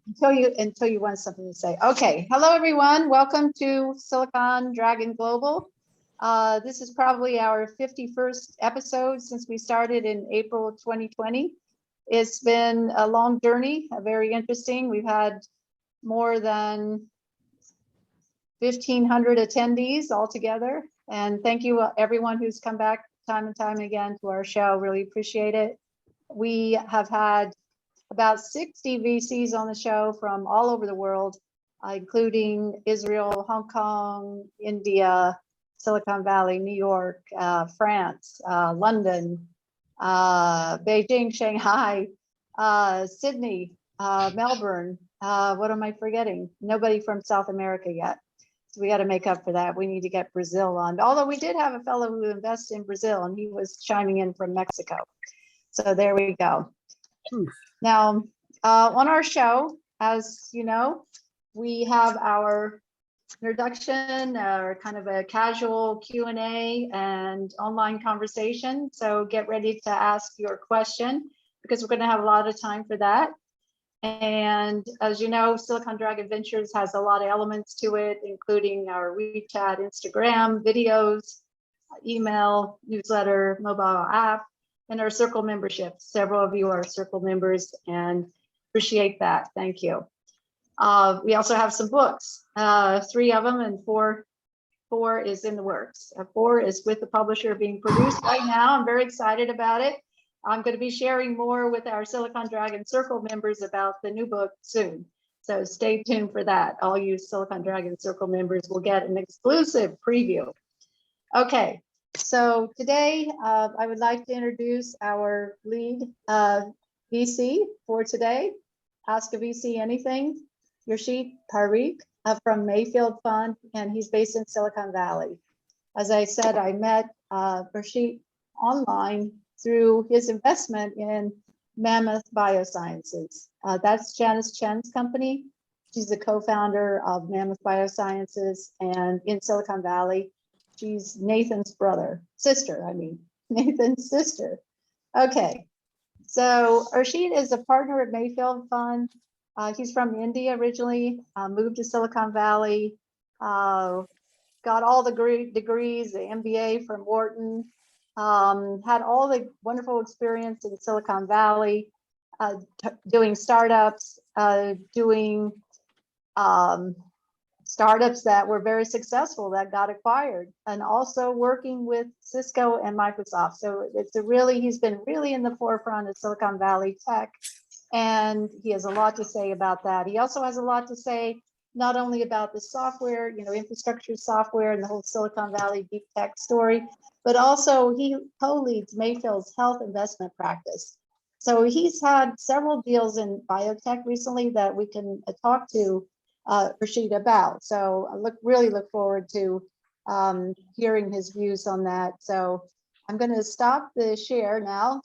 until you want something to say. Okay, hello everyone. Welcome to Silicon Dragon Global. This is probably our 51st episode since we started in April 2020. It's been a long journey, very interesting. We've had more than 1,500 attendees altogether. And thank you everyone who's come back time and time again to our show. Really appreciate it. We have had about 60 VCs on the show from all over the world, including Israel, Hong Kong, India, Silicon Valley, New York, France, London, Beijing, Shanghai, Sydney, Melbourne. What am I forgetting? Nobody from South America yet. So we got to make up for that. We need to get Brazil on. Although we did have a fellow who invests in Brazil, and he was chiming in from Mexico. So there we go. Now, on our show, as you know, we have our introduction, or kind of a casual Q&A and online conversation. So get ready to ask your question because we're going to have a lot of time for that. And as you know, Silicon Dragon Ventures has a lot of elements to it, including our WeChat, Instagram, videos, email, newsletter, mobile app, and our Circle membership. Several of you are Circle members and appreciate that. Thank you. We also have some books, 3 of them, and four is in the works. 4 is with the publisher being produced right now. I'm very excited about it. I'm going to be sharing more with our Silicon Dragon Circle members about the new book soon. So stay tuned for that. All you Silicon Dragon Circle members will get an exclusive preview. Okay. So today, I would like to introduce our lead VC for today. Ask a VC anything. Ursheet Parikh from Mayfield Fund, and he's based in Silicon Valley. As I said, I met Ursheet online through his investment in Mammoth Biosciences. That's Janice Chen's company. She's the co-founder of Mammoth Biosciences, and in Silicon Valley, she's Nathan's sister. Nathan's sister. Okay, so Ursheet is a partner at Mayfield Fund. He's from India originally, moved to Silicon Valley, got all the degrees, the MBA from Wharton, had all the wonderful experience in Silicon Valley, doing startups, doing startups that were very successful that got acquired, and also working with Cisco and Microsoft. So he's been really in the forefront of Silicon Valley tech, and he has a lot to say about that. He also has a lot to say not only about the software, infrastructure software and the whole Silicon Valley deep tech story, but also he co-leads Mayfield's health investment practice. So he's had several deals in biotech recently that we can talk to Ursheet about. So I really look forward to hearing his views on that. So I'm going to stop the share now.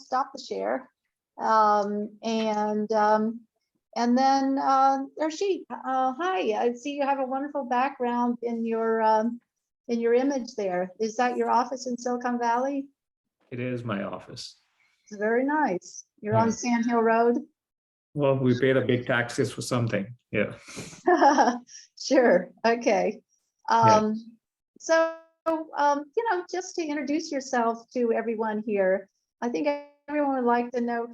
And then Ursheet, hi. I see you have a wonderful background in your image there. Is that your office in Silicon Valley? It is my office. It's very nice. You're on Sand Hill Road. Well, we pay the big taxes for something. Yeah. Sure. Okay. So, just to introduce yourself to everyone here, I think everyone would like to know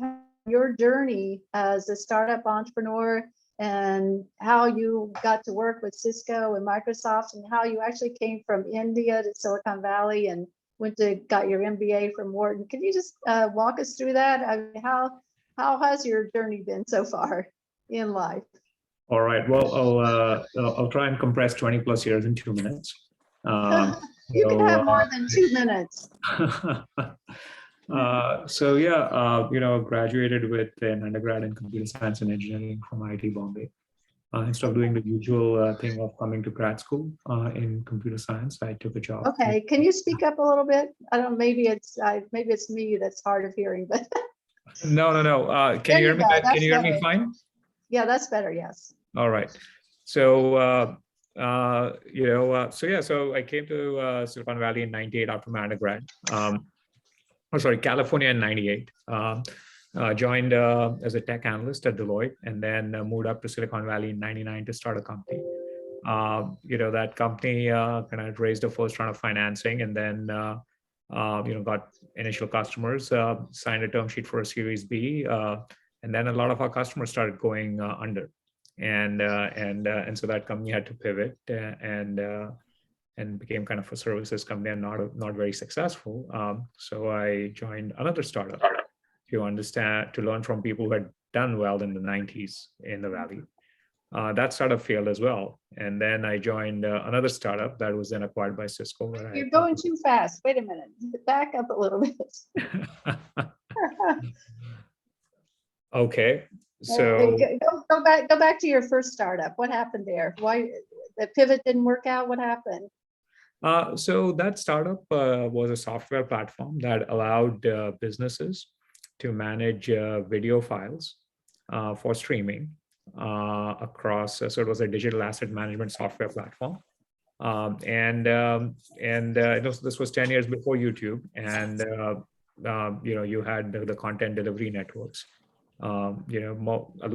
your journey as a startup entrepreneur and how you got to work with Cisco and Microsoft, and how you actually came from India to Silicon Valley and got your MBA from Wharton. Can you just walk us through that? I mean, how has your journey been so far in life? All right. Well, I'll try and compress 20 plus years in 2 minutes. You can have more than 2 minutes. Graduated with an undergrad in computer science and engineering from IIT Bombay. Instead of doing the usual thing of coming to grad school in computer science, I took a job. Okay, can you speak up a little bit? I don't know, maybe it's me that's hard of hearing, but. No. Can you hear me? Can you hear me fine? Yeah, that's better. Yes. All right. So, so I came to Silicon Valley in '98 after my undergrad. California in '98. Joined as a tech analyst at Deloitte, and then moved up to Silicon Valley in '99 to start a company. That company kind of raised the first round of financing, and then got initial customers, signed a term sheet for a Series B, and then a lot of our customers started going under, and so that company had to pivot and became kind of a services company and not very successful. So I joined another startup to learn from people who had done well in the '90s in the Valley. That startup failed as well. And then I joined another startup that was then acquired by Cisco. You're going too fast. Wait a minute. Back up a little bit. Okay. So go back to your first startup. What happened there? Why the pivot didn't work out? What happened? So that startup was a software platform that allowed businesses to manage video files for streaming across. So it was a digital asset management software platform, this was 10 years before YouTube, and you had the content delivery networks. A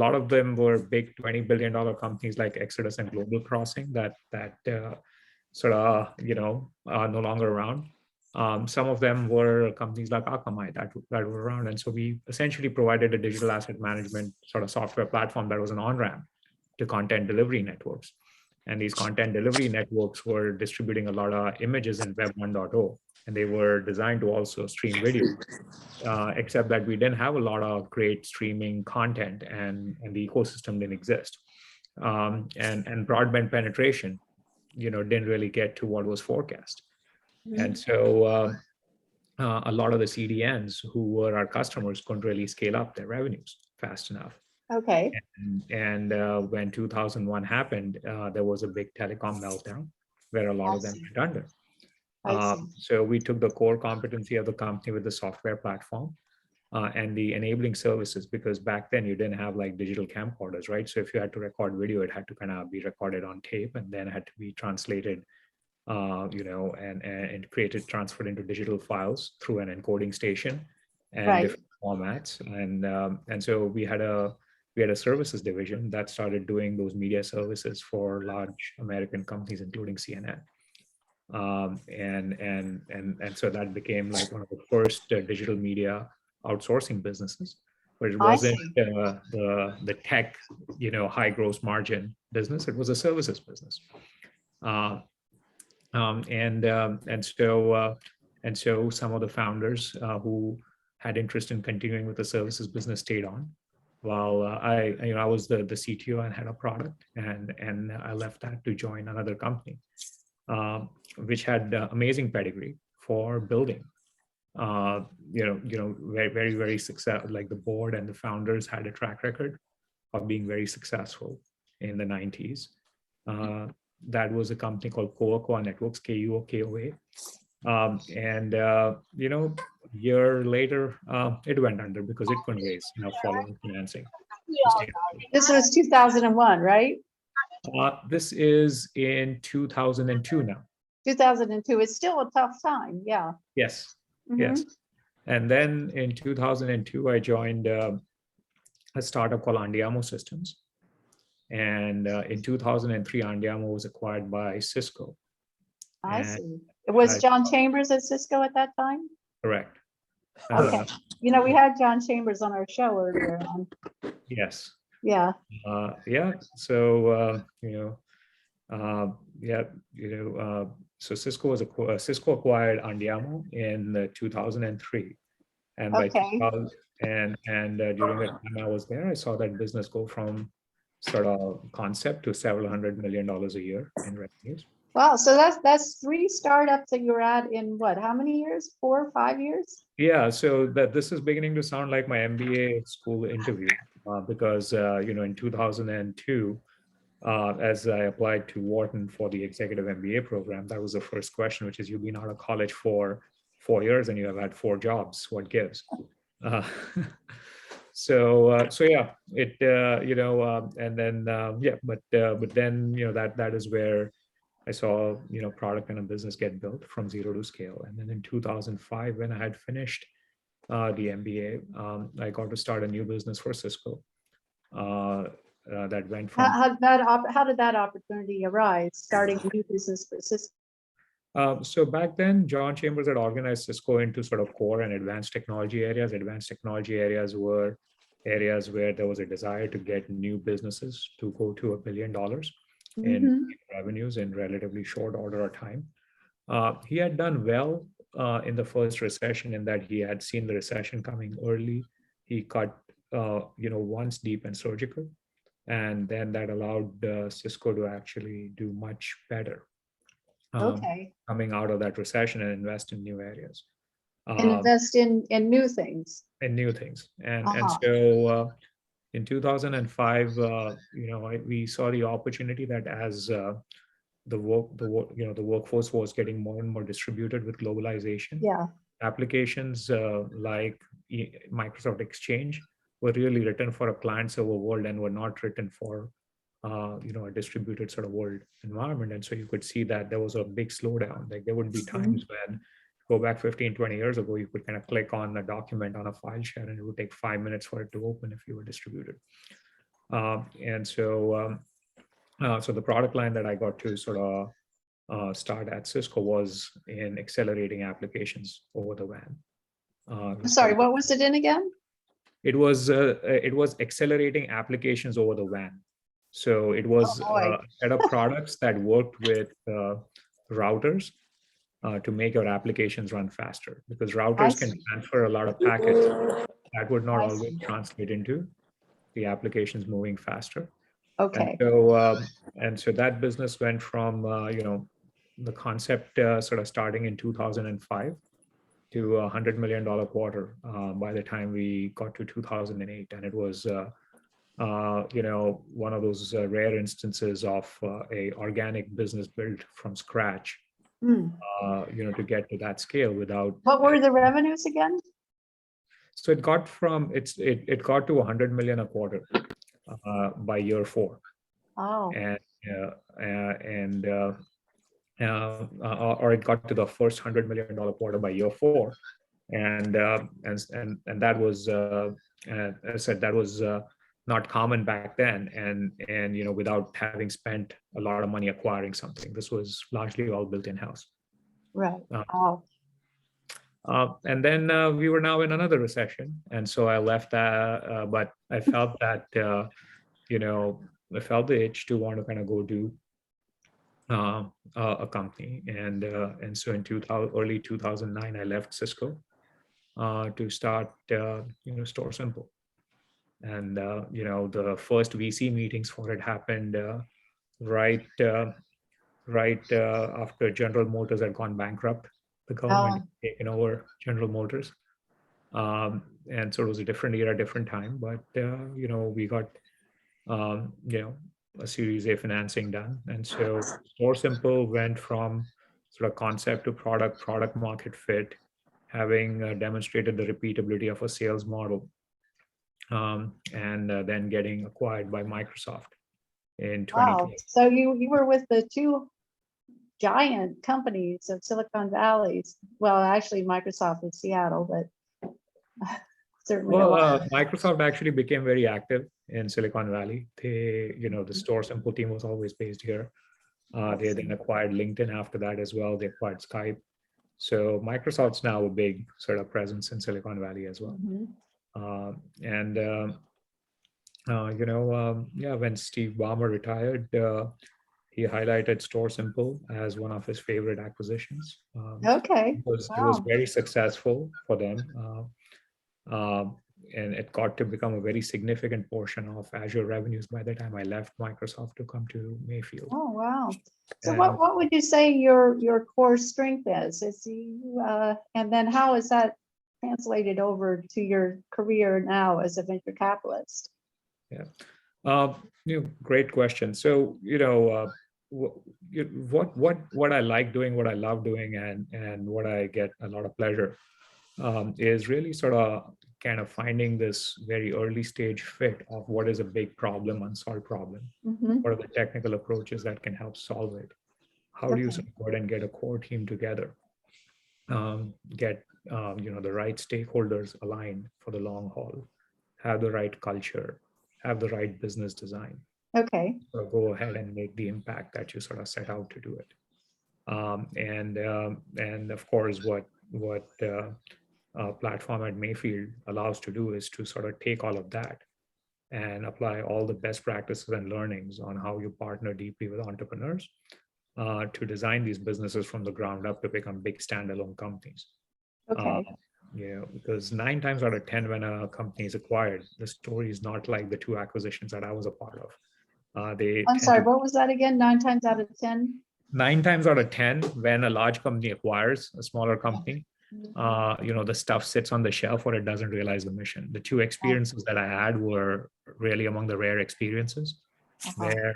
lot of them were big $20 billion companies like Exodus and Global Crossing that are no longer around. Some of them were companies like Akamai that were around. And so we essentially provided a digital asset management sort of software platform that was an on-ramp to content delivery networks. And these content delivery networks were distributing a lot of images in Web 1.0, and they were designed to also stream video, except that we didn't have a lot of great streaming content, and the ecosystem didn't exist. And broadband penetration didn't really get to what was forecast. And so a lot of the CDNs who were our customers couldn't really scale up their revenues fast enough. Okay. And when 2001 happened, there was a big telecom meltdown where a lot of them went under. So we took the core competency of the company with the software platform and the enabling services, because back then you didn't have like digital camcorders, right? So if you had to record video, it had to kind of be recorded on tape and then had to be translated, and created, transferred into digital files through an encoding station and different formats. And so we had a services division that started doing those media services for large American companies, including CNN. And so that became like one of the first digital media outsourcing businesses, but it wasn't the tech, high gross margin business. It was a services business. And so some of the founders who had interest in continuing with the services business stayed on, while I was the CTO and had a product, and I left that to join another company, which had amazing pedigree for building. Very, very successful. Like the board and the founders had a track record of being very successful in the '90s. That was a company called Kuokoa Networks, KUOKOA. A year later, it went under because it couldn't raise enough following financing. This was 2001, right? This is in 2002 now. 2002. It's still a tough time. Yeah. Yes. Yes. And then in 2002, I joined a startup called Andiamo Systems. And in 2003, Andiamo was acquired by Cisco. I see. Was John Chambers at Cisco at that time? Correct. Okay. We had John Chambers on our show earlier on. Yes. Yeah. So, so Cisco acquired Andiamo in 2003. And by 2000, and during the time I was there, I saw that business go from sort of concept to several $100 million a year in revenues. Wow, so that's 3 startups that you're at in what? How many years? 4 or 5 years? Yeah, so this is beginning to sound like my MBA school interview because in 2002, as I applied to Wharton for the executive MBA program, that was the first question, which is, you've been out of college for 4 years and you have had 4 jobs. What gives? So yeah, it and then but then that is where I saw product and a business get built from zero to scale. And then in 2005, when I had finished the MBA, I got to start a new business for Cisco that went from. How did that opportunity arise, starting a new business for Cisco? So back then, John Chambers had organized Cisco into sort of core and advanced technology areas. Advanced technology areas were areas where there was a desire to get new businesses to go to $1 billion in Mhm. revenues in relatively short order of time. He had done well in the first recession in that he had seen the recession coming early. He cut, once deep and surgical, and then that allowed Cisco to actually do much better Okay, coming out of that recession and invest in new areas and invest in new things. and new things. And Uh-huh. so in 2005, we saw the opportunity that as the workforce was getting more and more distributed with globalization. Yeah. Applications like Microsoft Exchange were really written for a client server world and were not written for a distributed sort of world environment. And so you could see that there was a big slowdown. Like there would be times when, go back 15, 20 years ago, you could kind of click on a document on a file share and it would take 5 minutes for it to open if you were distributed. So the product line that I got to sort of start at Cisco was in accelerating applications over the WAN. I'm sorry, what was it in again? It was accelerating applications over the WAN. So it was a set of products that worked with routers to make your applications run faster, because routers can transfer a lot of packets that would not always translate into the applications moving faster. Okay. And so that business went from the concept sort of starting in 2005 to $100 million quarter by the time we got to 2008, and it was one of those rare instances of a organic business built from scratch. To get to that scale without. What were the revenues again? So it got to 100 million a quarter by year 4. Oh. Or it got to the first $100 million quarter by year 4, and that was, as I said, that was not common back then, and without having spent a lot of money acquiring something. This was largely all built in house. Right. And then we were now in another recession, and so I left that. But I felt that I felt the itch to want to kind of go do a company, and so in early 2009, I left Cisco to start Store Simple, and the first VC meetings for it happened right after General Motors had gone bankrupt. The government had taken over General Motors, and so it was a different era, different time. But we got a Series A financing done, and so Store Simple went from sort of concept to product market fit, having demonstrated the repeatability of a sales model, and then getting acquired by Microsoft in 2020. Wow. So you were with the two giant companies of Silicon Valley. Well, actually Microsoft in Seattle, but certainly. Well, Microsoft actually became very active in Silicon Valley. The Store Simple team was always based here. They then acquired LinkedIn after that as well. They acquired Skype. So Microsoft's now a big sort of presence in Silicon Valley as well. When Steve Ballmer retired, he highlighted Store Simple as one of his favorite acquisitions. Okay. It was very successful for them. And it got to become a very significant portion of Azure revenues by the time I left Microsoft to come to Mayfield. Oh, wow. So what would you say your core strength is? And then how is that translated over to your career now as a venture capitalist? Yeah, great question. So, what I like doing, what I love doing, and what I get a lot of pleasure is really sort of kind of finding this very early stage fit of what is a big problem, unsolved problem. What are the technical approaches that can help solve it? How do you sort of go ahead and get a core team together get the right stakeholders aligned for the long haul, have the right culture, have the right business design, Okay, so go ahead and make the impact that you sort of set out to do it. And of course, what platform at Mayfield allows to do is to sort of take all of that and apply all the best practices and learnings on how you partner deeply with entrepreneurs to design these businesses from the ground up to become big standalone companies. Uh, okay. because 9 times out of 10, when a company is acquired, the story is not like the two acquisitions that I was a part of. They I'm tend sorry, to what was that again? 9 times out of 10? 9 times out of 10, when a large company acquires a smaller company, the stuff sits on the shelf or it doesn't realize the mission. The two experiences that I had were really among the rare experiences Uh-huh. where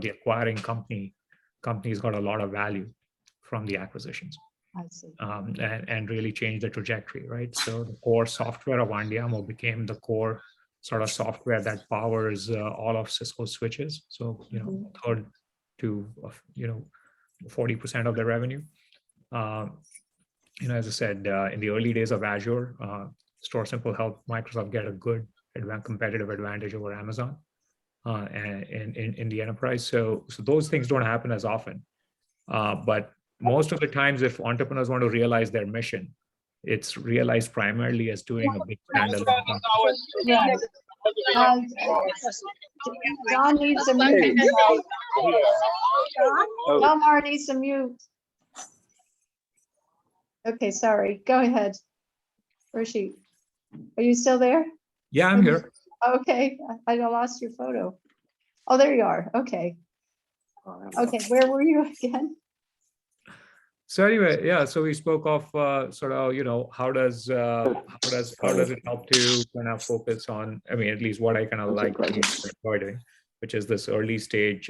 the acquiring companies got a lot of value from the acquisitions, I see. and really changed the trajectory, right? So the core software of Andiamo became the core sort of software that powers all of Cisco switches. So Mhm. third to 40% of the revenue. Um, as I said, in the early days of Azure, StoreSimple helped Microsoft get a good competitive advantage over Amazon in the enterprise. So those things don't happen as often. But most of the times, if entrepreneurs want to realize their mission, it's realized primarily as doing a big standalone company. Right. Uh, John needs to mute himself. Delmar needs to mute. Okay, sorry. Go ahead. Ursheet, are you still there? Yeah, I'm here. Okay, I lost your photo. Oh, there you are. Okay. Okay, where were you again? So anyway, yeah. So we spoke of sort of how does it help to kind of focus on? I mean, at least what I kind of like to enjoy doing, which is this early stage,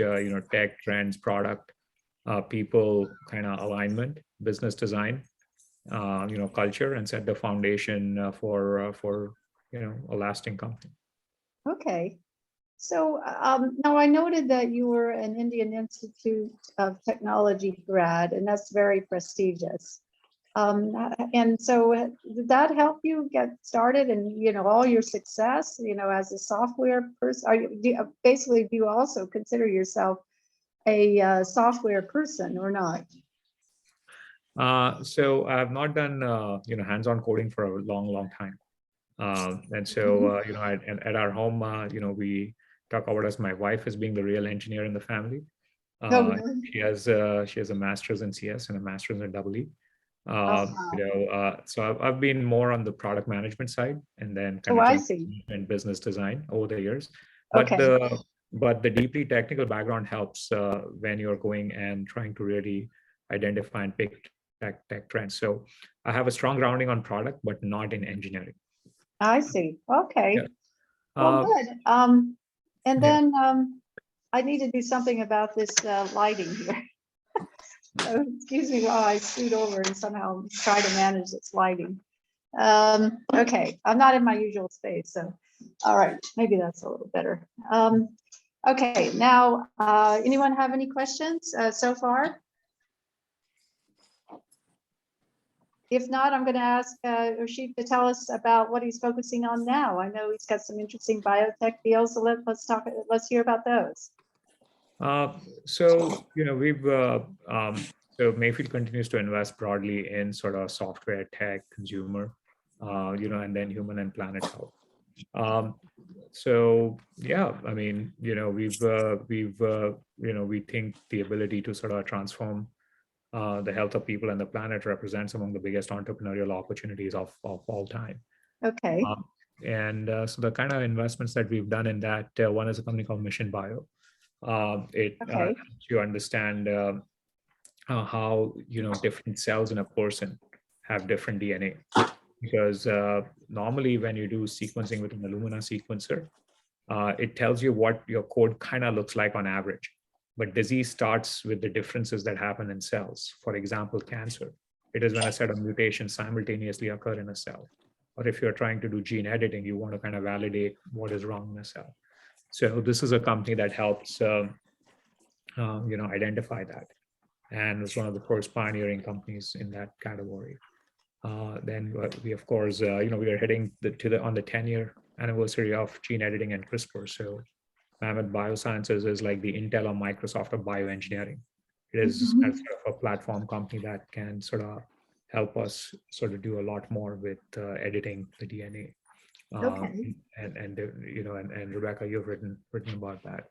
tech trends, product, people kind of alignment, business design, culture, and set the foundation for a lasting company. Okay. So now I noted that you were an Indian Institute of Technology grad, and that's very prestigious. And so did that help you get started and, all your success, as a software person? Basically, do you also consider yourself a software person or not? So I have not done hands-on coding for a long time. And so, at our home, we talk about us, my wife as being the real engineer in the family. Oh, really? She has a master's in CS and a master's in EE. Uh-huh. So I've been more on the product management side and then kind Oh, of I jump see. in business design over the years. But Okay. the deeply technical background helps when you're going and trying to really identify and pick tech trends. So I have a strong grounding on product, but not in engineering. I see. Okay. Yeah. Well, Uh, good. And yeah. then I need to do something about this lighting here. So excuse me while I scoot over and somehow try to manage this lighting. Okay, I'm not in my usual space, so all right, maybe that's a little better. Okay, now anyone have any questions so far? If not, I'm going to ask Ursheet to tell us about what he's focusing on now. I know he's got some interesting biotech deals, so let's hear about those. So Mayfield continues to invest broadly in sort of software, tech, consumer, and then human and planet health. So yeah, I mean, we think the ability to sort of transform the health of people and the planet represents among the biggest entrepreneurial opportunities of all time. Okay. So the kind of investments that we've done in that, one is a company called Mission Bio. It Okay. helps you understand how different cells in a person have different DNA. Because normally when you do sequencing with an Illumina sequencer, it tells you what your code kind of looks like on average. But disease starts with the differences that happen in cells. For example, cancer. It is when a set of mutations simultaneously occur in a cell. Or if you're trying to do gene editing, you want to kind of validate what is wrong in a cell. So this is a company that helps identify that. and was one of the first pioneering companies in that category. Then we, of course, we are heading on the 10-year anniversary of gene editing and CRISPR. So Mammoth Biosciences is like the Intel or Microsoft of bioengineering. It is kind of sort of a platform company that can sort of help us sort of do a lot more with editing the DNA. Okay, And Rebecca, you've written about that.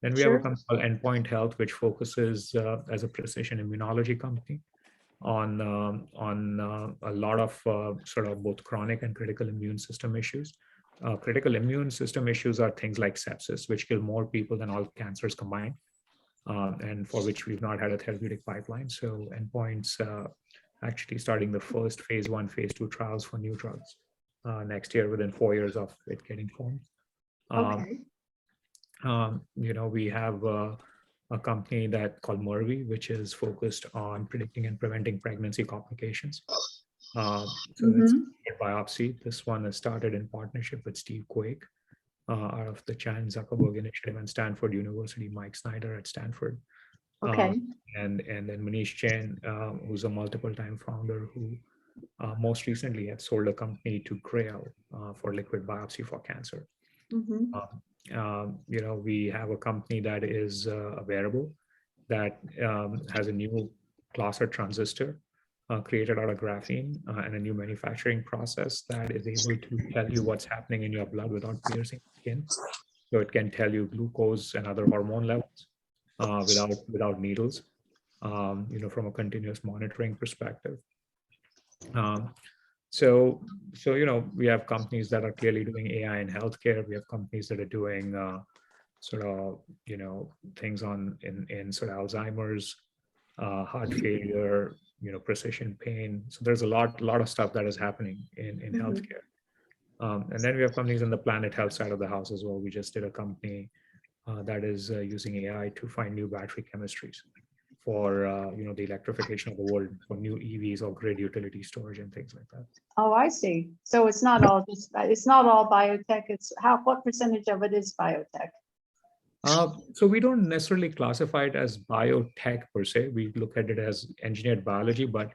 Then we have a sure. company called Endpoint Health, which focuses as a precision immunology company on a lot of sort of both chronic and critical immune system issues. Critical immune system issues are things like sepsis, which kill more people than all cancers combined, and for which we've not had a therapeutic pipeline. So Endpoint's actually starting the first phase 1, phase 2 trials for new drugs next year within 4 years of it getting formed. Okay. We have a company that called Mervi, which is focused on predicting and preventing pregnancy complications. So it's biopsy. This one is started in partnership with Steve Quake out of the Chan Zuckerberg Initiative and Stanford University, Mike Snyder at Stanford. Okay. And then Manish Jain, who's a multiple-time founder who most recently had sold a company to Grail for liquid biopsy for cancer. We have a company that is a wearable that has a new class of transistor created out of graphene and a new manufacturing process that is able to tell you what's happening in your blood without piercing skin. So it can tell you glucose and other hormone levels without needles, from a continuous monitoring perspective. So we have companies that are clearly doing AI in healthcare. We have companies that are doing sort of things in sort of Alzheimer's, heart failure, precision pain. So there's a lot of stuff that is happening in healthcare. And then we have companies in the planet health side of the house as well. We just did a company that is using AI to find new battery chemistries for the electrification of the world, for new EVs or grid utility storage and things like that. Oh, I see. So it's not all biotech. It's what percentage of it is biotech? So we don't necessarily classify it as biotech per se. We look at it as engineered biology, but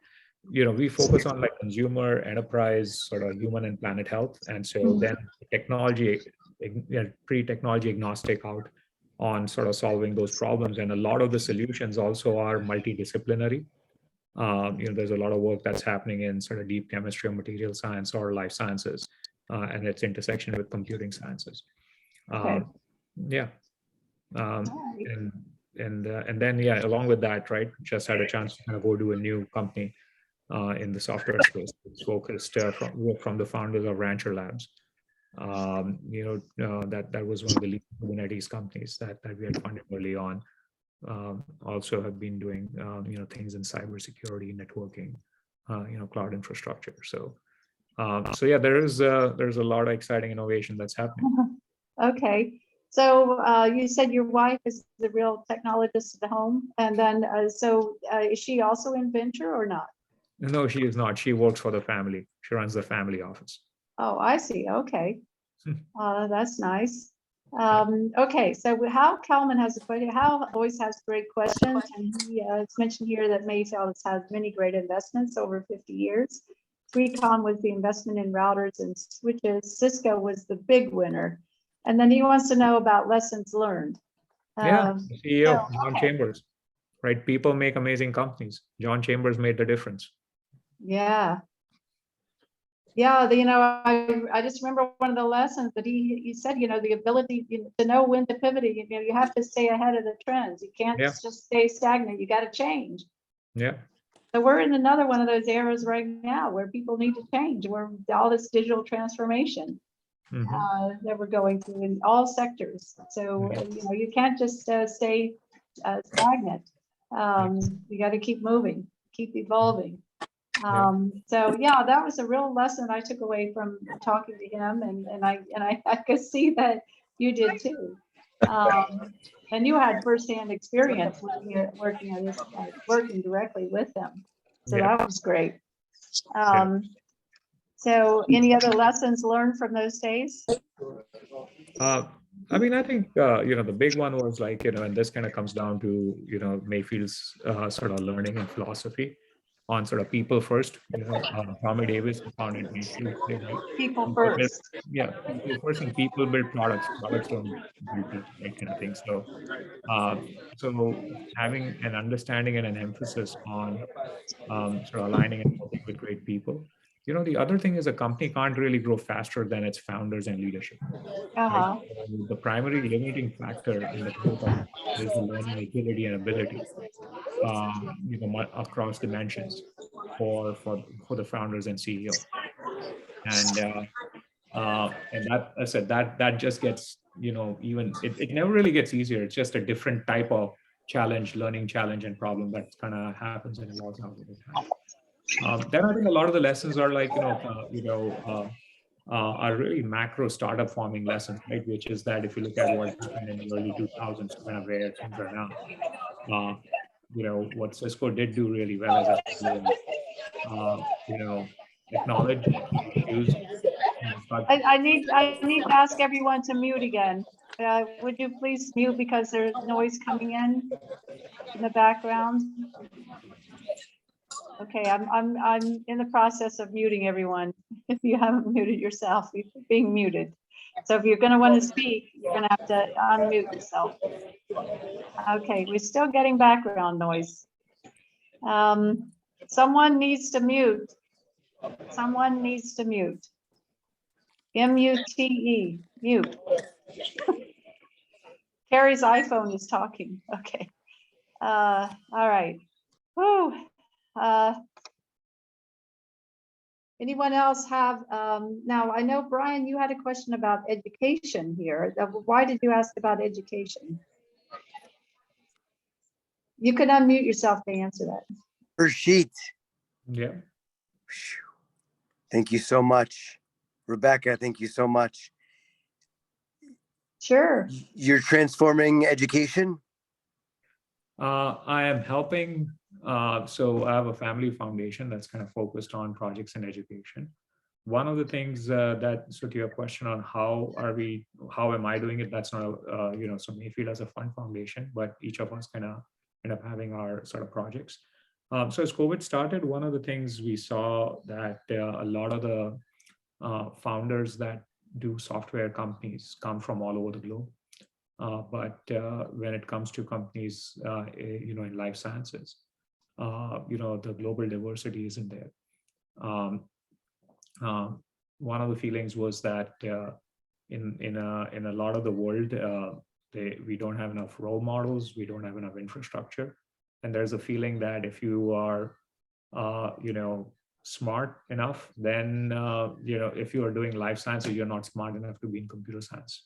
we focus on like consumer, enterprise, sort of human and planet health. And so then technology, pretty technology agnostic out on sort of solving those problems. And a lot of the solutions also are multidisciplinary. There's a lot of work that's happening in sort of deep chemistry or material science or life sciences, and its intersection with computing sciences. Okay. Yeah. And then along with that, right, just had a chance to kind of go to a new company in the software space. It's focused from the founders of Rancher Labs. That was one of the leading Kubernetes companies that we had funded early on. Also have been doing things in cybersecurity, networking, cloud infrastructure. So yeah, there's a lot of exciting innovation that's happening. Okay. So you said your wife is the real technologist at home, and then is she also an inventor or not? No, she is not. She works for the family. She runs the family office. Oh, I see. Okay. That's nice. Okay, so Hal Kelman has a question. Hal always has great questions, and it's mentioned here that Mayfield has had many great investments over 50 years. 3Com was the investment in routers and switches. Cisco was the big winner. And then he wants to know about lessons learned. CEO, John Chambers, right? People make amazing companies. John Chambers made the difference. Yeah. I just remember one of the lessons that he said, the ability to know when to pivot. You have to stay ahead of the trends. You can't just stay stagnant. You got to change. Yeah. So we're in another one of those eras right now where people need to change. We're all this digital transformation that we're going through in all sectors. So you can't just stay stagnant. You got to keep moving, keep evolving. So yeah, that was a real lesson I took away from talking to him, and I could see that you did too. And you had firsthand experience working directly with them. So that was great. So any other lessons learned from those days? I mean, I think the big one was like, and this kind of comes down to Mayfield's sort of learning and philosophy on sort of people first. Tommy Davis, who founded Mayfield, said, like, People people build, first. yeah, people first, and people build products. Products don't build people, that kind of thing. Uh, so having an understanding and an emphasis on sort of aligning and working with great people. The other thing is a company can't really grow faster than its founders and leadership, right? Uh-huh. So the primary limiting factor in the growth of is the learning agility and ability, across dimensions for the founders and CEO. And that, I said, that just gets, even it never really gets easier. It's just a different type of challenge, learning challenge and problem that kind of happens and evolves out over time. Then I think a lot of the lessons are like, are really macro startup forming lessons, right? Which is that if you look at what happened in the early 2000s to kind of where things are now, uh, what Cisco did do really well, as I said, was, uh, you know, acknowledge, use, but I need to ask everyone to mute again. Would you please mute because there's noise coming in the background? Okay, I'm in the process of muting everyone. If you haven't muted yourself, you're being muted. So if you're going to want to speak, you're going to have to unmute yourself. Okay, we're still getting background noise. Someone needs to mute. Someone needs to mute. M-U-T-E, mute. Carrie's iPhone is talking. Okay. All right. Whew. Anyone else have, now I know, Brian, you had a question about education here. Why did you ask about education? You can unmute yourself to answer that. Ursheet, yeah. thank you so much. Rebecca, thank you so much. Sure. You're transforming education? I am helping. So I have a family foundation that's kind of focused on projects in education. One of the things so to your question on how am I doing it? That's not, so Mayfield as a fund foundation, but each of us kind of end up having our sort of projects. So as COVID started, one of the things we saw that a lot of the founders that do software companies come from all over the globe. But when it comes to companies, in life sciences, the global diversity isn't there. One of the feelings was that in a lot of the world, we don't have enough role models, we don't have enough infrastructure, and there's a feeling that if you are, smart enough, then if you are doing life sciences, you're not smart enough to be in computer science.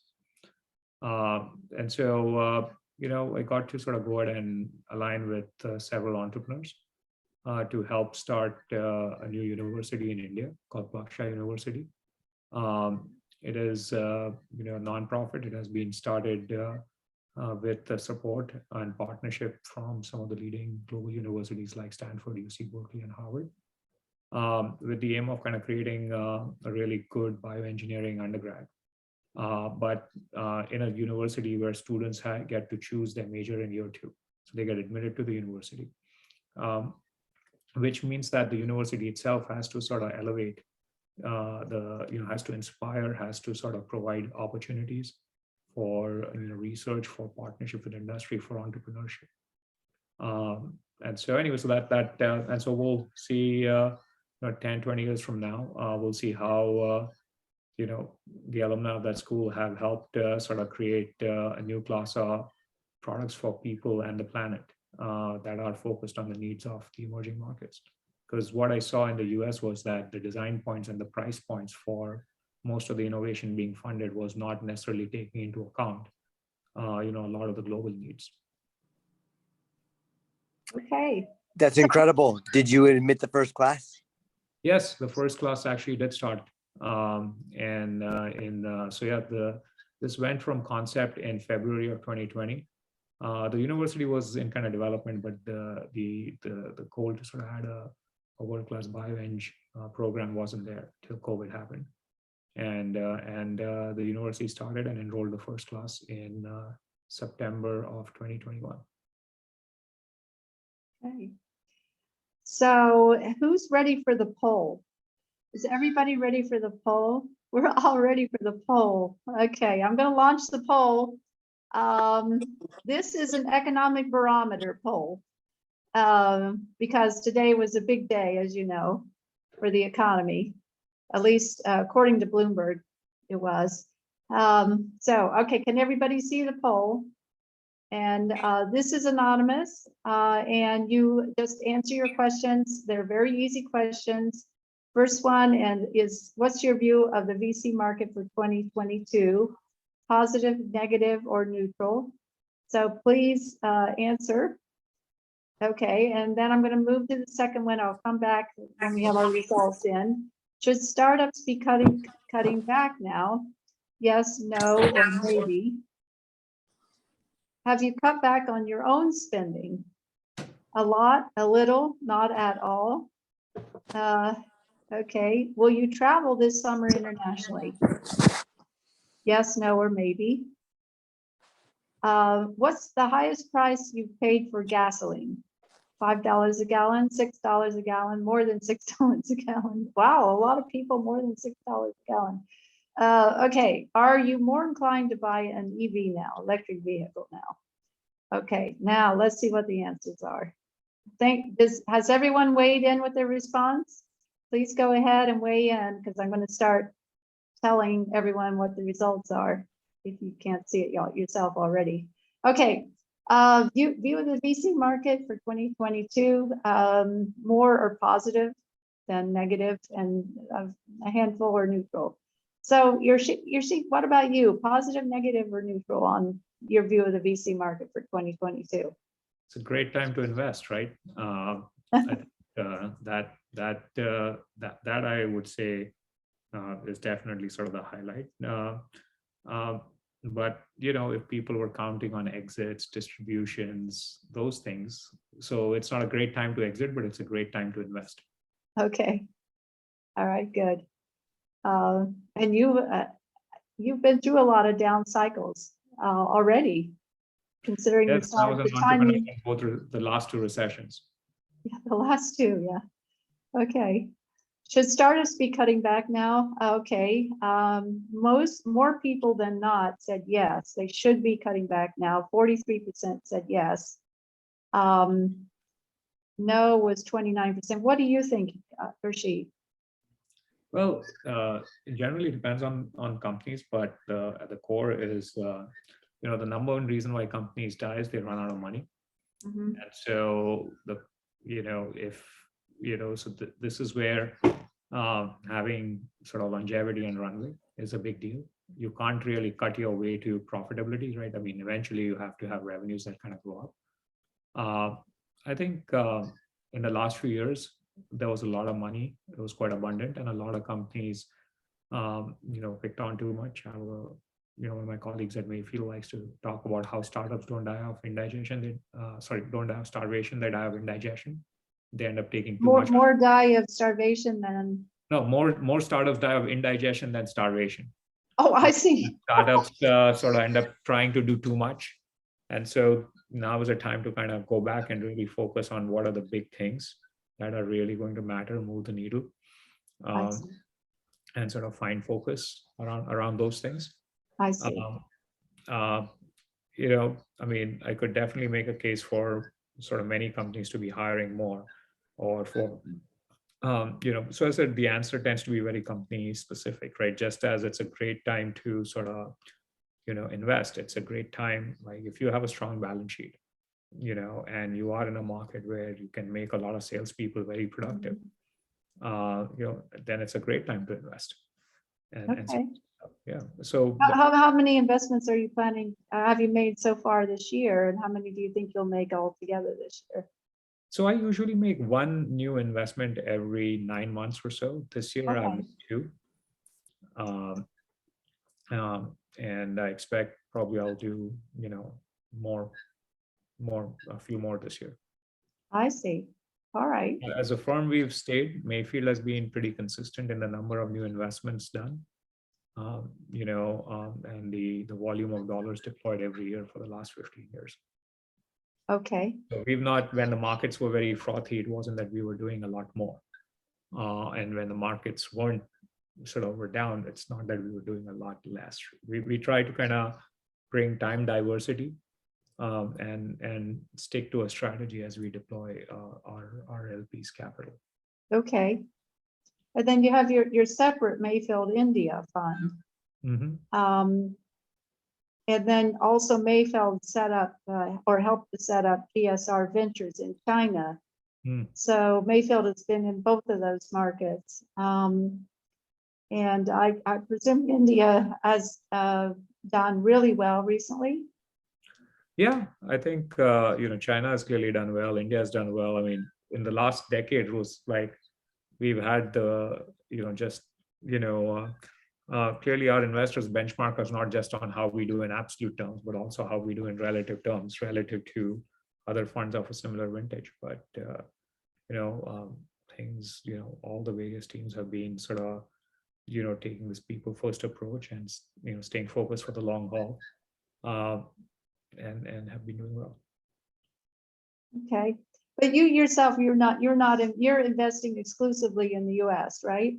And so, I got to sort of go ahead and align with several entrepreneurs to help start a new university in India called Baksha University. It is, a nonprofit. It has been started with the support and partnership from some of the leading global universities like Stanford, UC Berkeley, and Harvard, with the aim of kind of creating a really good bioengineering undergrad. But in a university where students get to choose their major in year 2. So they get admitted to the university, which means that the university itself has to sort of elevate has to inspire, has to sort of provide opportunities for research, for partnership with industry, for entrepreneurship. And so anyway, so and so we'll see 10, 20 years from now, we'll see how the alumni of that school have helped sort of create a new class of products for people and the planet that are focused on the needs of the emerging markets. Because what I saw in the US was that the design points and the price points for most of the innovation being funded was not necessarily taking into account, a lot of the global needs. Okay. That's incredible. Did you admit the first class? Yes, the first class actually did start. This went from concept in February of 2020. The university was in kind of development, but the goal to sort of add a world-class bioeng program wasn't there till COVID happened. and the university started and enrolled the first class in September of 2021. Okay. So who's ready for the poll? Is everybody ready for the poll? We're all ready for the poll. Okay, I'm going to launch the poll. This is an economic barometer poll because today was a big day, as you know, for the economy, at least according to Bloomberg, it was. Okay, can everybody see the poll? And this is anonymous, and you just answer your questions. They're very easy questions. First one is, what's your view of the VC market for 2022? Positive, negative, or neutral? So please answer. Okay, and then I'm going to move to the second one. I'll come back when we have our results in. Should startups be cutting back now? Yes, no, or maybe. Have you cut back on your own spending? A lot, a little, not at all. Okay, will you travel this summer internationally? Yes, no, or maybe. What's the highest price you've paid for gasoline? $5 a gallon, $6 a gallon, more than $6 a gallon. Wow, a lot of people more than $6 a gallon. Okay, are you more inclined to buy an EV now, electric vehicle now? Okay, now let's see what the answers are. Has everyone weighed in with their response? Please go ahead and weigh in because I'm going to start telling everyone what the results are if you can't see it yourself already. Okay, view of the VC market for 2022, more or positive than negative, and a handful or neutral. So Ursheet, what about you? Positive, negative, or neutral on your view of the VC market for 2022? It's a great time to invest, right? I think that I would say is definitely sort of the highlight. But if people were counting on exits, distributions, those things, so it's not a great time to exit, but it's a great time to invest. Okay, all right, good. And you've been through a lot of down cycles already, considering Yes, I was the an entrepreneur in both the last two recessions. Yeah, the last two, yeah. Okay. Should startups be cutting back now? Okay. More people than not said yes, they should be cutting back now. 43% said yes. No was 29%. What do you think, Ursheet? Well, it generally depends on companies, but at the core is, the number one reason why companies die is they run out of money. Mhm. And so this is where having sort of longevity and runway is a big deal. You can't really cut your way to profitability, right? I mean, eventually you have to have revenues that kind of go up. I think in the last few years, there was a lot of money. It was quite abundant, and a lot of companies, picked on too much. One of my colleagues at Mayfield likes to talk about how startups don't die of indigestion. Don't die of starvation. They die of indigestion. They end up taking too much. More die of starvation than. No, more startups die of indigestion than starvation. Oh, I see. Startups sort of end up trying to do too much, and so now is a time to kind of go back and really focus on what are the big things that are really going to matter, move the needle, and sort of find focus around those things. I see. I mean, I could definitely make a case for sort of many companies to be hiring more, or for, so I said the answer tends to be very company specific, right? Just as it's a great time to sort of, invest, it's a great time, like if you have a strong balance sheet, and you are in a market where you can make a lot of salespeople very productive, then it's a great time to invest. So how many investments are you planning? Have you made so far this year, and how many do you think you'll make altogether this year? So I usually make one new investment every 9 months or so. This year I've made two, and I expect probably I'll do a few more this year. I see. All right. As a firm, we've stayed. Mayfield has been pretty consistent in the number of new investments done. and the volume of dollars deployed every year for the last 15 years. Okay. So we've not, when the markets were very frothy, it wasn't that we were doing a lot more. And when the markets weren't were down, it's not that we were doing a lot less. We try to kind of bring time diversity and stick to a strategy as we deploy our LP's capital. Okay. And then you have your separate Mayfield India fund. Mm-hmm. And then also Mayfield set up or helped to set up PSR Ventures in China. So Mayfield has been in both of those markets. And I presume India has done really well recently. Yeah, I think China has clearly done well. India has done well. I mean, in the last decade, it was like we've had the clearly our investors benchmark us not just on how we do in absolute terms, but also how we do in relative terms relative to other funds of a similar vintage. But things, all the various teams have been taking this people first approach and staying focused for the long haul, and have been doing well. Okay, but you yourself, you're investing exclusively in the US, right?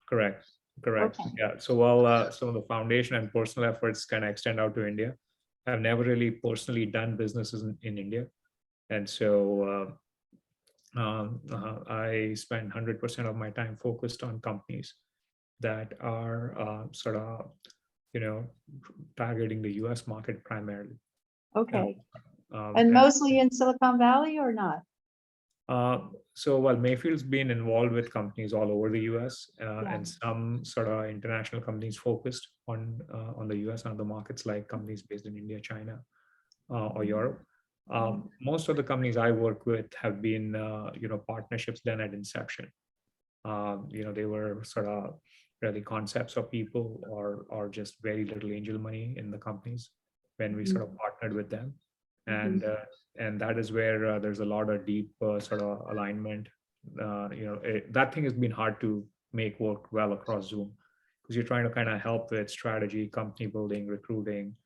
Correct. Okay. Yeah. So while some of the foundation and personal efforts kind of extend out to India, I've never really personally done businesses in India, and so I spend 100% of my time focused on companies that are targeting the US market primarily. Okay. And mostly in Silicon Valley or not? So while Mayfield's been involved with companies all over the US, Yeah. and some international companies focused on the US and other markets like companies based in India, China, or Europe. Most of the companies I work with have been partnerships done at inception. They were really concepts of people or just very little angel money in the companies when we partnered with them. And that is where there's a lot of deep alignment. That thing has been hard to make work well across Zoom, because you're trying to kind of help with strategy, company building, recruiting,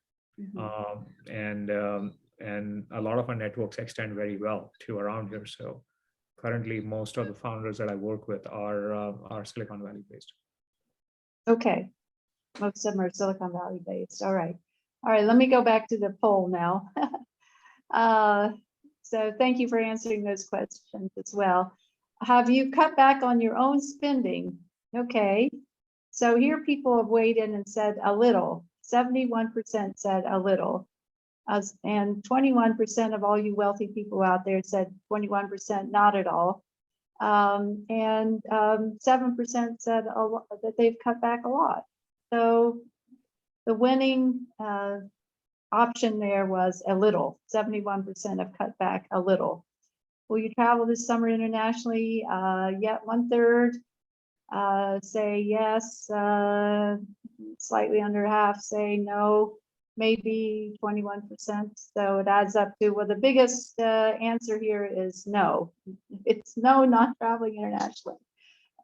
and a lot of our networks extend very well to around here. So currently, most of the founders that I work with are Silicon Valley based. Okay, most of them are Silicon Valley based. All right. Let me go back to the poll now. So thank you for answering those questions as well. Have you cut back on your own spending? Okay. So here people have weighed in and said a little. 71% said a little. And 21% of all you wealthy people out there said 21% not at all. And 7% said that they've cut back a lot. So the winning option there was a little. 71% have cut back a little. Will you travel this summer internationally? Yet 1/3 say yes. Slightly under half say no. Maybe 21%. So it adds up to, well, the biggest answer here is no. It's no, not traveling internationally.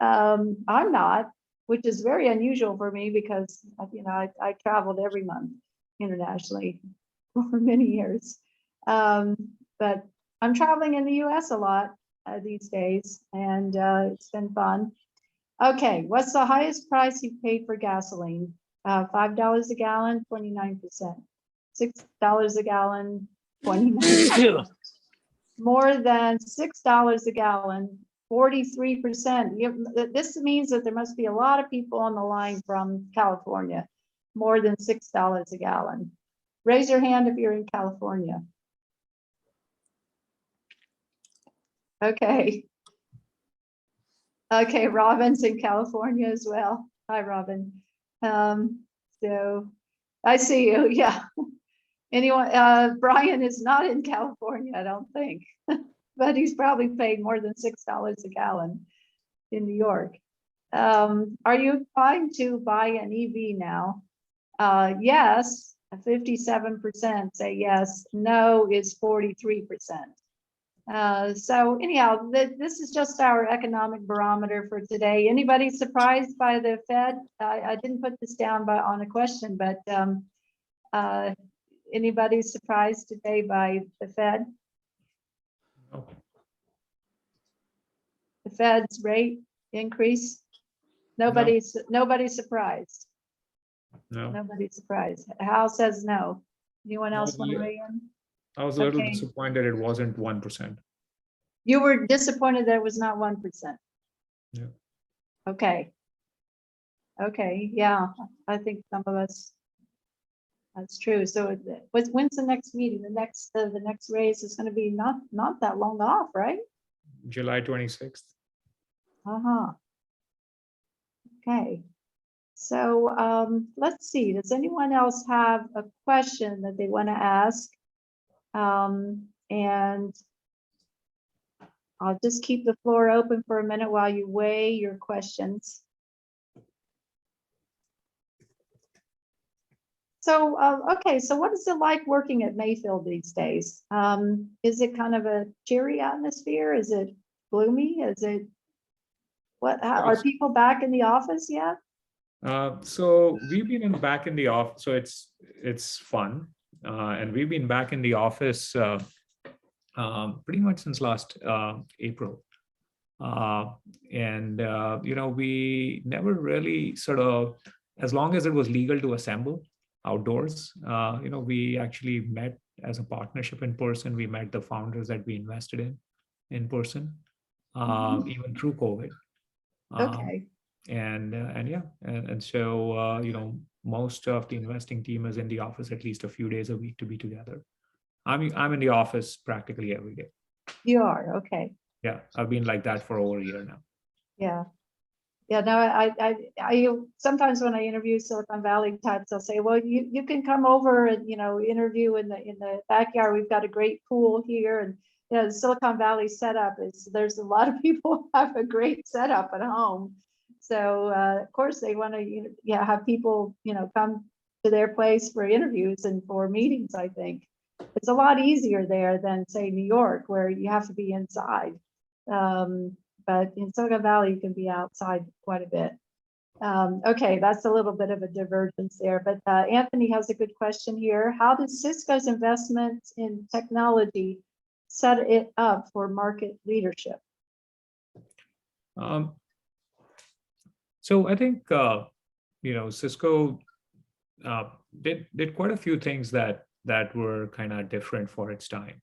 I'm not, which is very unusual for me because I traveled every month internationally for many years. But I'm traveling in the US a lot these days, and it's been fun. Okay, what's the highest price you paid for gasoline? $5 a gallon, 29%. $6 a gallon, 29%. More than $6 a gallon, 43%. This means that there must be a lot of people on the line from California. More than $6 a gallon. Raise your hand if you're in California. Okay. Okay, Robin's in California as well. Hi, Robin. So I see you. Yeah. Anyone? Brian is not in California, I don't think, but he's probably paid more than $6 a gallon in New York. Are you trying to buy an EV now? Yes, 57% say yes. No is 43%. So anyhow, this is just our economic barometer for today. Anybody surprised by the Fed? I didn't put this down on a question, but anybody surprised today by the Fed? No. The Fed's rate increase? Nobody's surprised. No. Nobody's surprised. Hal says no. Anyone else want to No, weigh in? I was a little Okay. disappointed it wasn't 1%. You were disappointed that it was not 1%. Yeah. Okay. Okay, yeah, I think some of us, that's true. So when's the next meeting? The next raise is gonna be not that long off, right? July 26th. Uh-huh. Okay. So let's see, does anyone else have a question that they want to ask? And I'll just keep the floor open for a minute while you weigh your questions. So, okay, so what is it like working at Mayfield these days? Is it kind of a cheery atmosphere? Is it gloomy? Is it, are people back in the office yet? So we've been back in the office, so it's fun. And we've been back in the office pretty much since last April. We never really sort of, as long as it was legal to assemble outdoors, we actually met as a partnership in person. We met the founders that we invested in person, even through COVID. Okay. So most of the investing team is in the office at least a few days a week to be together. I'm in the office practically every day. You are, okay. Yeah, I've been like that for over a year now. Yeah. Yeah, no, I sometimes when I interview Silicon Valley types, I'll say, well, you can come over and, interview in the backyard. We've got a great pool here. And, the Silicon Valley setup there's a lot of people have a great setup at home. So, of course, they want to, have people, come to their place for interviews and for meetings, I think. It's a lot easier there than, say, New York, where you have to be inside. But in Silicon Valley, you can be outside quite a bit. Okay, that's a little bit of a divergence there. But Anthony has a good question here. How does Cisco's investment in technology set it up for market leadership? So I think Cisco did quite a few things that were kind of different for its time.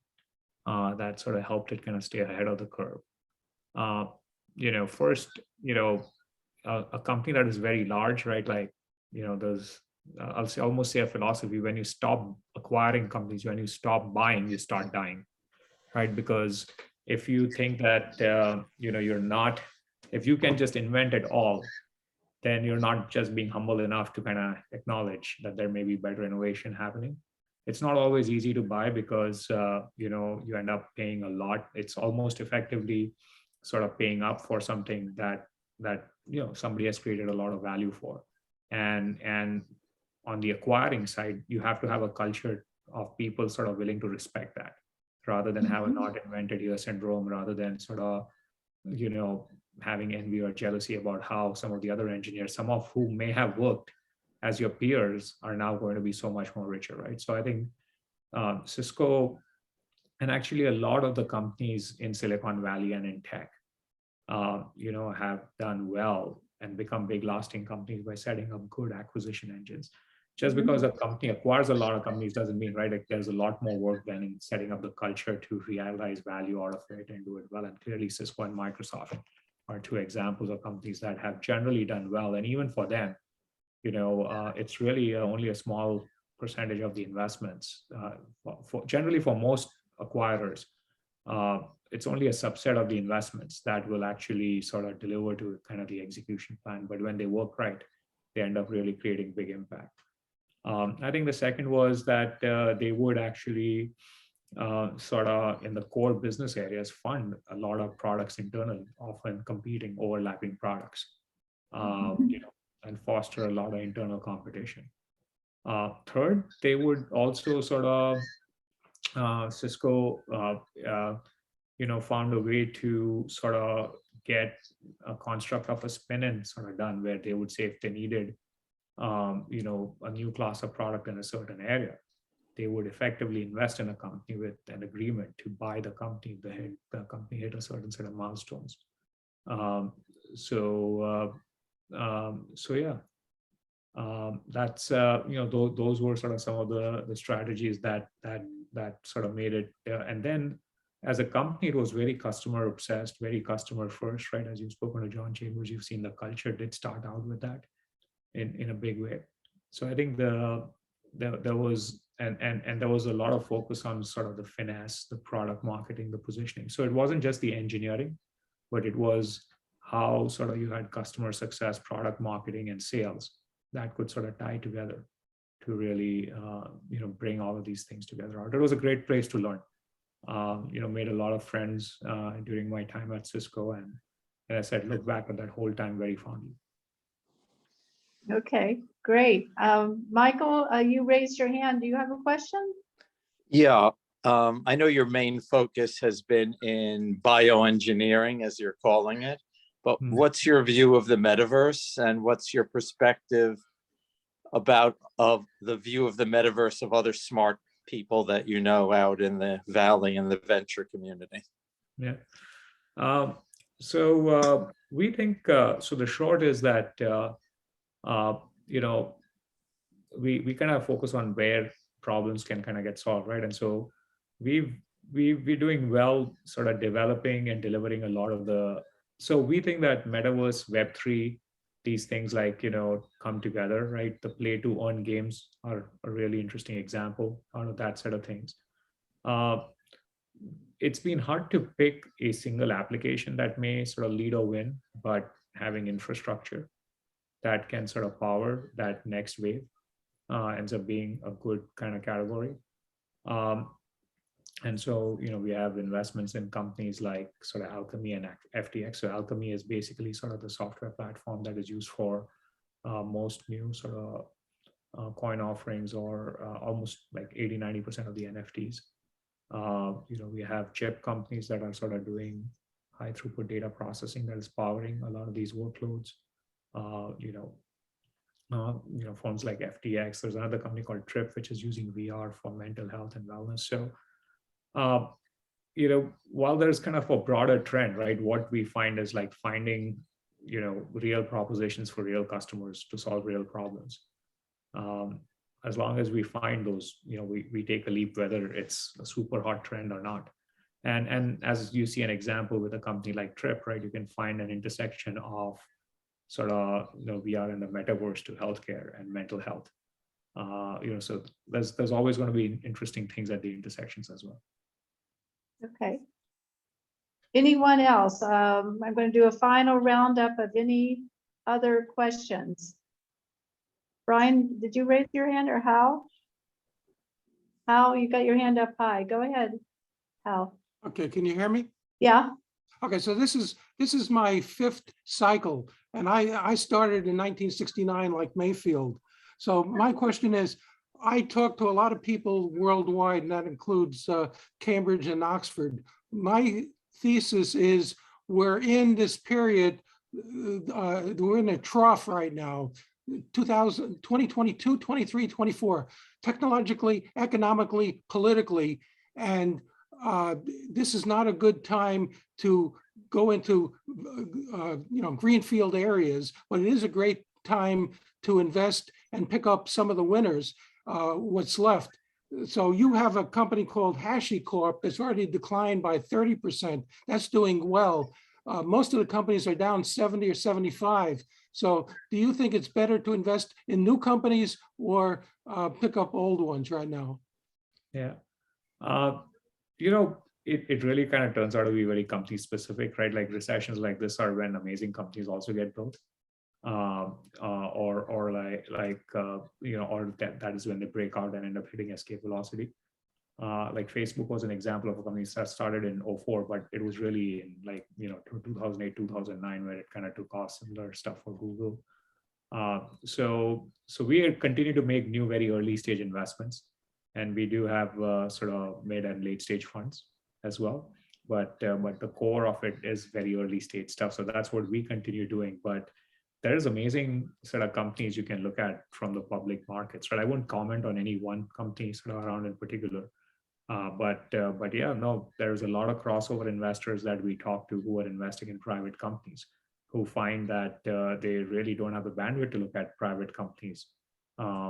That sort of helped it kind of stay ahead of the curve. First, a company that is very large, right? Like, there's, almost say a philosophy: when you stop acquiring companies, when you stop buying, you start dying, right? Because if you think that, if you can just invent it all, then you're not just being humble enough to kind of acknowledge that there may be better innovation happening. It's not always easy to buy because, you end up paying a lot. It's almost effectively sort of paying up for something that somebody has created a lot of value for. And on the acquiring side, you have to have a culture of people sort of willing to respect that, rather than have a not invented here syndrome, rather than sort of, having envy or jealousy about how some of the other engineers, some of whom may have worked as your peers, are now going to be so much more richer, right? So I think Cisco, and actually a lot of the companies in Silicon Valley and in tech, have done well and become big lasting companies by setting up good acquisition engines. Just because a company acquires a lot of companies doesn't mean, right, like there's a lot more work than in setting up the culture to realize value out of it and do it well. And clearly Cisco and Microsoft are two examples of companies that have generally done well. And even for them, it's really only a small percentage of the investments. Generally for most acquirers, it's only a subset of the investments that will actually sort of deliver to kind of the execution plan. But when they work right, they end up really creating big impact. I think the second was that they would actually sort of in the core business areas fund a lot of products internally, often competing, overlapping products, and foster a lot of internal competition. Third, they would also sort of Cisco found a way to sort of get a construct of a spin-in sort of done, where they would say if they needed, a new class of product in a certain area, they would effectively invest in a company with an agreement to buy the company if the company hit a certain set of milestones. So yeah, that's those were sort of some of the strategies that sort of made it. And then as a company, it was very customer obsessed, very customer first, right? As you've spoken to John Chambers, you've seen the culture did start out with that in a big way. So I think there was there was a lot of focus on sort of the finesse, the product marketing, the positioning. So it wasn't just the engineering, but it was how sort of you had customer success, product marketing, and sales that could sort of tie together to really bring all of these things together out. It was a great place to learn. Made a lot of friends during my time at Cisco, and as I said, look back at that whole time very fondly. Okay, great. Michael, you raised your hand. Do you have a question? Yeah, I know your main focus has been in bioengineering, as you're calling it, but what's your view of the metaverse, and what's your perspective of the view of the metaverse of other smart people that you know out in the Valley and the venture community? Yeah. So we think, so the short is that, we kind of focus on where problems can kind of get solved, right? And so we're doing well sort of developing and delivering a lot of so we think that metaverse, Web3, these things like, come together, right? The play to earn games are a really interesting example out of that set of things. It's been hard to pick a single application that may sort of lead or win, but having infrastructure that can sort of power that next wave ends up being a good kind of category. And so, we have investments in companies like sort of Alchemy and FTX. So Alchemy is basically sort of the software platform that is used for most new sort of coin offerings, or almost like 80-90% of the NFTs. We have chip companies that are sort of doing high throughput data processing that is powering a lot of these workloads. Firms like FTX. There's another company called Trip, which is using VR for mental health and wellness. So, while there's kind of a broader trend, right, what we find is like finding, real propositions for real customers to solve real problems. As long as we find those, we take a leap, whether it's a super hot trend or not. And as you see an example with a company like Trip, right, you can find an intersection of sort of, VR and the metaverse to healthcare and mental health. So there's always going to be interesting things at the intersections as well. Okay. Anyone else? I'm going to do a final roundup of any other questions. Brian, did you raise your hand, or Hal? Hal, you got your hand up high. Go ahead, Hal. Okay, can you hear me? Yeah. Okay, so this is my fifth cycle, and I started in 1969 like Mayfield. So my question is, I talk to a lot of people worldwide, and that includes Cambridge and Oxford. My thesis is we're in this period, we're in a trough right now, 2022, 23, 24, technologically, economically, politically, and this is not a good time to go into greenfield areas, but it is a great time to invest and pick up some of the winners, what's left. So you have a company called HashiCorp that's already declined by 30%. That's doing well. Most of the companies are down 70 or 75. So do you think it's better to invest in new companies or pick up old ones right now? Yeah. It really kind of turns out to be very company specific, right? Like recessions like this are when amazing companies also get built. Or that is when they break out and end up hitting escape velocity. Like Facebook was an example of a company that started in 2004, but it was really in 2008, 2009, where it kind of took off. Similar stuff for Google. So we continue to make new, very early stage investments, and we do have sort of mid and late stage funds as well. but the core of it is very early stage stuff. So that's what we continue doing. But there's amazing sort of companies you can look at from the public markets, right? I won't comment on any one company sort of around in particular. But yeah, no, there's a lot of crossover investors that we talk to who are investing in private companies, who find that they really don't have the bandwidth to look at private companies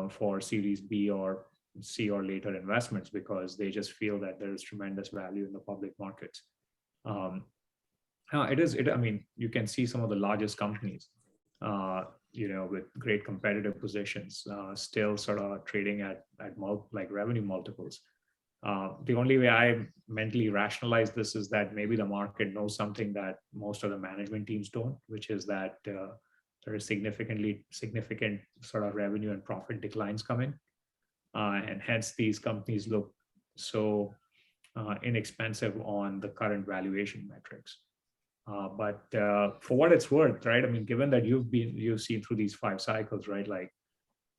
for Series B or C or later investments, because they just feel that there is tremendous value in the public markets. I mean, you can see some of the largest companies, with great competitive positions, still sort of trading at like revenue multiples. The only way I mentally rationalize this is that maybe the market knows something that most of the management teams don't, which is that there is significant sort of revenue and profit declines coming. And hence these companies look so inexpensive on the current valuation metrics. But for what it's worth, right? I mean, given that you've seen through these 5 cycles, right? Like,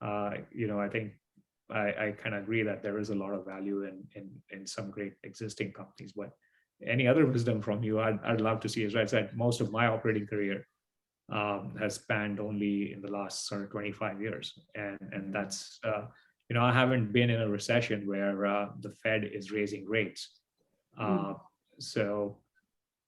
I think I kind of agree that there is a lot of value in some great existing companies. But any other wisdom from you, I'd love to see. As I said, most of my operating career has spanned only in the last sort of 25 years, and that's I haven't been in a recession where the Fed is raising rates. So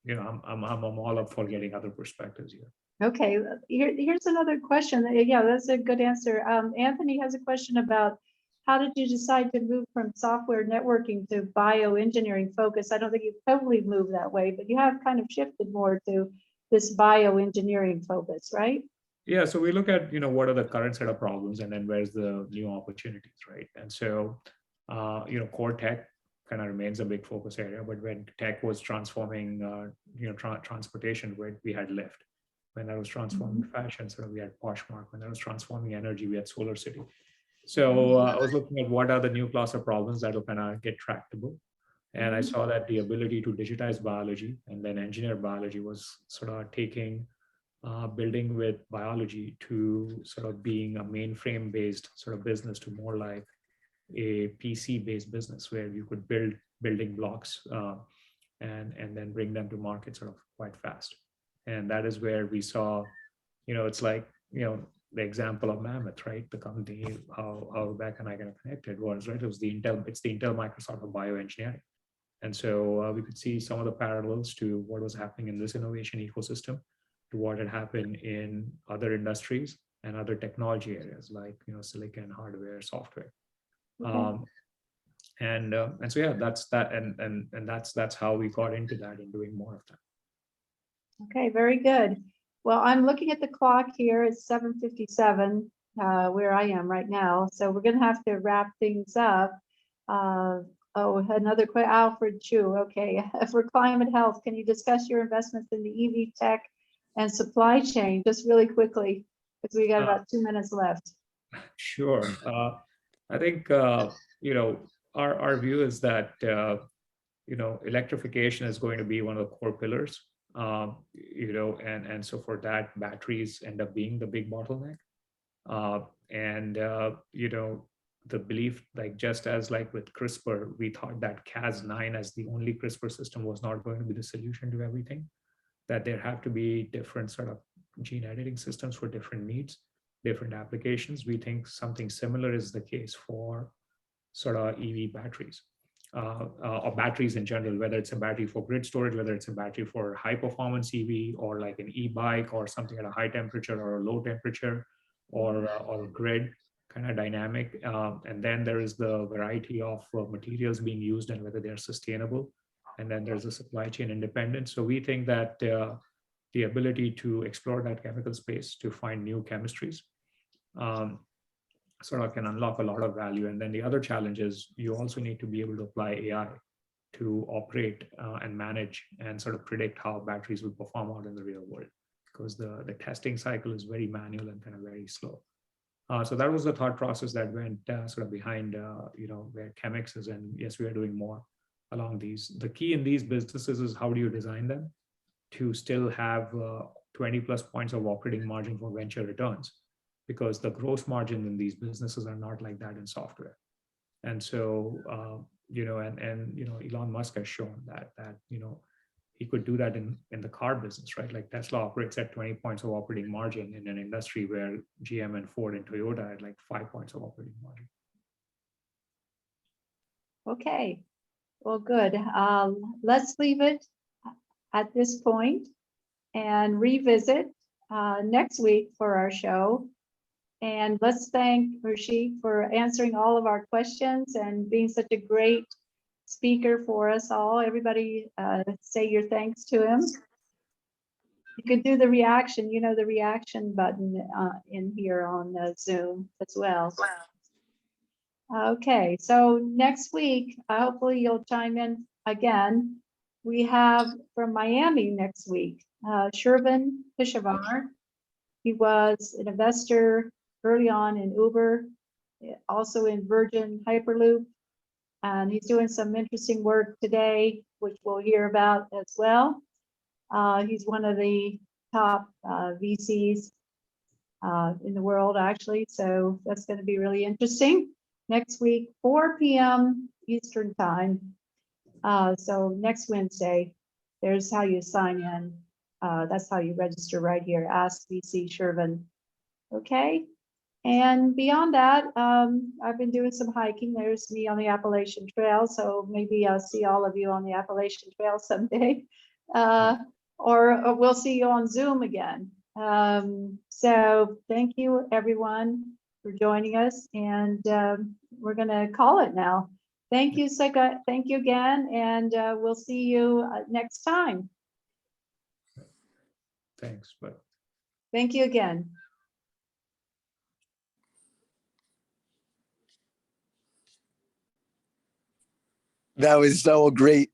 I'm all up for getting other perspectives here. Okay, here's another question. Yeah, that's a good answer. Anthony has a question about how did you decide to move from software networking to bioengineering focus? I don't think you've totally moved that way, but you have kind of shifted more to this bioengineering focus, right? Yeah, so we look at what are the current set of problems, and then where's the new opportunities, right? And so core tech kind of remains a big focus area. But when tech was transforming transportation, where we had Lyft. When that was transforming fashion, so we had Poshmark. When that was transforming energy, we had Solar City. So I was looking at what are the new class of problems that will kind of get tractable. And I saw that the ability to digitize biology and then engineer biology was sort of taking building with biology to sort of being a mainframe based sort of business to more like a PC based business where you could build building blocks and then bring them to market sort of quite fast. And that is where we saw, it's like, the example of Mammoth, right? The company, how Rebecca and I kind of connected was, right? It's the Intel Microsoft of bioengineering. And so we could see some of the parallels to what was happening in this innovation ecosystem to what had happened in other industries and other technology areas like, silicon, hardware, software. And so, yeah, that's that. And that's how we got into that and doing more of that. Okay, very good. Well, I'm looking at the clock here. It's 7:57 where I am right now. So we're going to have to wrap things up. Another question, Alfred Chu. Okay, for climate health, can you discuss your investments in the EV tech and supply chain just really quickly, because we got about 2 minutes left. Sure. I think, our view is that, electrification is going to be one of the core pillars. And so for that, batteries end up being the big bottleneck. The belief, like just as like with CRISPR, we thought that Cas9 as the only CRISPR system was not going to be the solution to everything, that there have to be different sort of gene editing systems for different needs, different applications. We think something similar is the case for sort of EV batteries. Or batteries in general, whether it's a battery for grid storage, whether it's a battery for high performance EV, or like an e-bike or something at a high temperature or a low temperature, or grid kind of dynamic. And then there is the variety of materials being used and whether they're sustainable. And then there's a supply chain independence. So we think that the ability to explore that chemical space to find new chemistries sort of can unlock a lot of value. And then the other challenge is you also need to be able to apply AI to operate and manage and sort of predict how batteries will perform out in the real world, because the testing cycle is very manual and kind of very slow. So that was the thought process that went sort of behind, where Chemix is. And yes, we are doing more along these. The key in these businesses is how do you design them to still have 20 plus points of operating margin for venture returns, because the gross margin in these businesses are not like that in software. And so, Elon Musk has shown that he could do that in the car business, right? Like Tesla operates at 20 points of operating margin in an industry where GM and Ford and Toyota had like 5 points of operating margin. Okay, well, good. Let's leave it at this point and revisit next week for our show. And let's thank Ursheet for answering all of our questions and being such a great speaker for us all. Everybody say your thanks to him. You could do the reaction, you know, the reaction button in here on Zoom as well. Okay, so next week, hopefully you'll chime in again. We have from Miami next week, Shervin Pishavar. He was an investor early on in Uber, also in Virgin Hyperloop. And he's doing some interesting work today, which we'll hear about as well. He's one of the top VCs in the world, actually. So that's going to be really interesting. Next week, 4 p.m. Eastern time. So next Wednesday, there's how you sign in. That's how you register right here. Ask VC Shervin. Okay. And beyond that, I've been doing some hiking. There's me on the Appalachian Trail. So maybe I'll see all of you on the Appalachian Trail someday. Or we'll see you on Zoom again. So thank you, everyone, for joining us. And we're going to call it now. Thank you, Sika. Thank you again. And we'll see you next time. Thanks, but. Thank you again. That was so great.